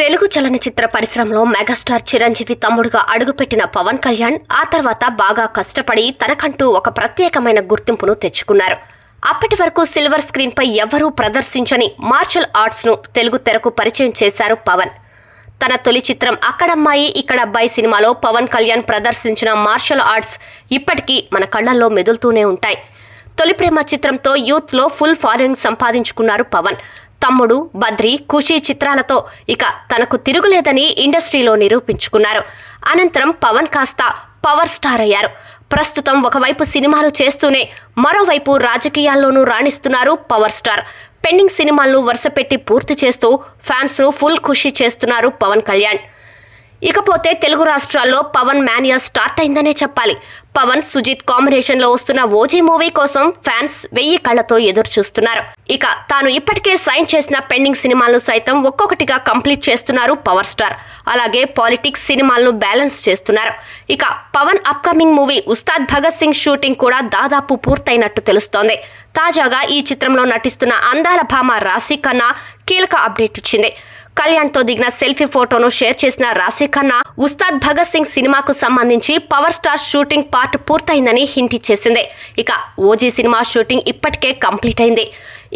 తెలుగు చలనచిత్ర పరిశ్రమలో మెగాస్టార్ చిరంజీవి తమ్ముడుగా అడుగుపెట్టిన పవన్ కళ్యాణ్ ఆ తర్వాత బాగా కష్టపడి తనకంటూ ఒక ప్రత్యేకమైన గుర్తింపును తెచ్చుకున్నారు. అప్పటి వరకు సిల్వర్ స్క్రీన్ పై ఎవరూ ప్రదర్శించని మార్షల్ ఆర్ట్స్ ను తెలుగు తెరకు పరిచయం చేశారు పవన్. తన తొలి చిత్రం అక్కడమ్మాయి ఇక్కడబ్బాయి సినిమాలో పవన్ కళ్యాణ్ ప్రదర్శించిన మార్షల్ ఆర్ట్స్ ఇప్పటికీ మన కళ్లల్లో మెదులుతూనే ఉంటాయి. తొలి ప్రేమ చిత్రంతో యూత్ లో ఫుల్ ఫాలోయింగ్ సంపాదించుకున్నారు పవన్. తమ్ముడు, బద్రి, ఖుషీ చిత్రాలతో ఇక తనకు తిరుగులేదని ఇండస్ట్రీలో నిరూపించుకున్నారు. అనంతరం పవన్ కాస్త పవర్ స్టార్ అయ్యారు. ప్రస్తుతం ఒకవైపు సినిమాలు చేస్తూనే మరోవైపు రాజకీయాల్లోనూ రాణిస్తున్నారు పవర్ స్టార్. పెండింగ్ సినిమాలను వరుసపెట్టి పూర్తి చేస్తూ ఫ్యాన్స్ ను ఫుల్ ఖుషి చేస్తున్నారు పవన్ కళ్యాణ్. ఇకపోతే తెలుగు రాష్ట్రాల్లో పవన్ మానియా స్టార్ట్ అయిందనే చెప్పాలి. పవన్, సుజిత్ కాంబినేషన్ లో వస్తున్న ఓజీ మూవీ కోసం ఫ్యాన్స్ 1000 కళ్లతో ఎదురు చూస్తున్నారు. ఇక తాను ఇప్పటికే సైన్ చేసిన పెండింగ్ సినిమాలను సైతం ఒక్కొక్కటిగా కంప్లీట్ చేస్తున్నారు పవర్ స్టార్. అలాగే పాలిటిక్స్ సినిమాలను బ్యాలెన్స్ చేస్తున్నారు. ఇక Pavan upcoming movie Ustaad Bhagat Singh shooting కూడా దాదాపు పూర్తయినట్టు తెలుస్తోంది. తాజాగా ఈ చిత్రంలో నటిస్తున్న అందాల భామ రాశి ఖన్నా కీలక అప్డేట్ ఇచ్చింది. కళ్యాణ్ తో దిగిన సెల్ఫీ ఫోటోను షేర్ చేసిన రాశి ఖన్నా ఉస్తాద్ భగత్ సింగ్ సినిమాకు సంబంధించి పవర్ స్టార్ షూటింగ్ పార్ట్ పూర్తయిందని హింట్ ఇచ్చేసింది. ఇక ఓజీ సినిమా షూటింగ్ ఇప్పటికే కంప్లీట్ అయింది.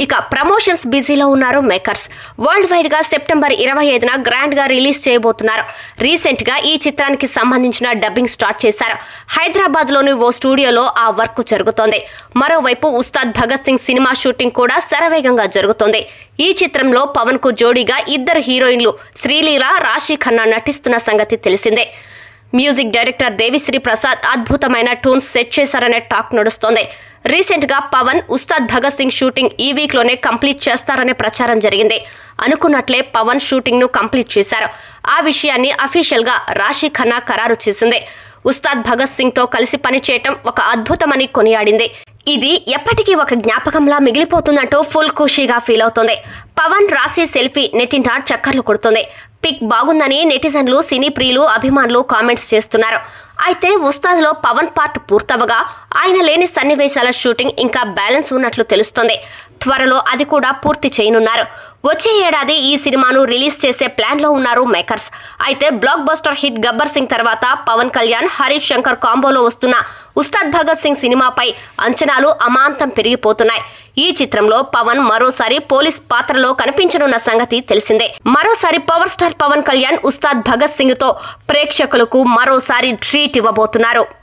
ఇక ప్రమోషన్స్ బిజీలో ఉన్నారు మేకర్స్. వరల్డ్ వైడ్ గా సెప్టెంబర్ 25న గ్రాండ్ గా రిలీజ్ చేయబోతున్నారు. రీసెంట్ గా ఈ చిత్రానికి సంబంధించిన డబ్బింగ్ స్టార్ట్ చేశారు. హైదరాబాద్ లోని ఓ స్టూడియోలో ఆ వర్క్ జరుగుతోంది. మరోవైపు ఉస్తాద్ భగత్ సింగ్ సినిమా షూటింగ్ కూడా శరవేగంగా జరుగుతోంది. ఈ చిత్రంలో పవన్ కు జోడీగా 2 హీరోయిన్లు శ్రీలీల, రాశి ఖన్నా నటిస్తున్న సంగతి తెలిసిందే. మ్యూజిక్ డైరెక్టర్ దేవిశ్రీ ప్రసాద్ అద్భుతమైన ట్యూన్స్ సెట్ చేశారనే టాక్ నడుస్తోంది. రీసెంట్ గా పవన్ ఉస్తాద్ భగత్ సింగ్ షూటింగ్ ఈ వీక్ లోనే కంప్లీట్ చేస్తారనే ప్రచారం జరిగింది. అనుకున్నట్లే పవన్ షూటింగ్ ను కంప్లీట్ చేశారు. ఆ విషయాన్ని అఫీషియల్ గా రాశి ఖన్నా ఖరారు చేసింది. ఉస్తాద్ భగత్ సింగ్ తో కలిసి పనిచేయటం ఒక అద్భుతమని కొనియాడింది. ఇది ఎప్పటికీ ఒక జ్ఞాపకంలా మిగిలిపోతుందంటూ ఫుల్ ఖుషీగా ఫీల్ అవుతోంది. పవన్ రాశి సెల్ఫీ నెట్టింట చక్కర్లు కొడుతుంది. పిక్ బాగుందని నెటిజన్లు, సినీ ప్రియులు, అభిమానులు కామెంట్స్ చేస్తున్నారు. అయితే ఉస్తాద్ లో పవన్ పార్ట్ పూర్తవగా ఆయన లేని సన్నివేశాల షూటింగ్ ఇంకా బ్యాలెన్స్ ఉన్నట్లు తెలుస్తోంది. త్వరలో అది కూడా పూర్తి చేయనున్నారు. వచ్చే ఏడాది ఈ సినిమాను రిలీజ్ చేసే ప్లాన్ లో ఉన్నారు మేకర్స్. అయితే block buster hit Gabbar Singh తర్వాత పవన్ కళ్యాణ్, హరీష్ శంకర్ కాంబోలో వస్తున్న ఉస్తాద్ భగత్ సింగ్ సినిమాపై అంచనాలు అమాంతం పెరిగిపోతున్నాయి. ఈ చిత్రంలో పవన్ మరోసారి పోలీస్ పాత్రలో కనిపించనున్న సంగతి తెలిసిందే. మరోసారి పవర్ స్టార్ పవన్ కళ్యాణ్ ఉస్తాద్ భగత్ సింగ్ తో ప్రేక్షకులకు మరోసారి ట్రీట్ ఇవ్వబోతున్నారు.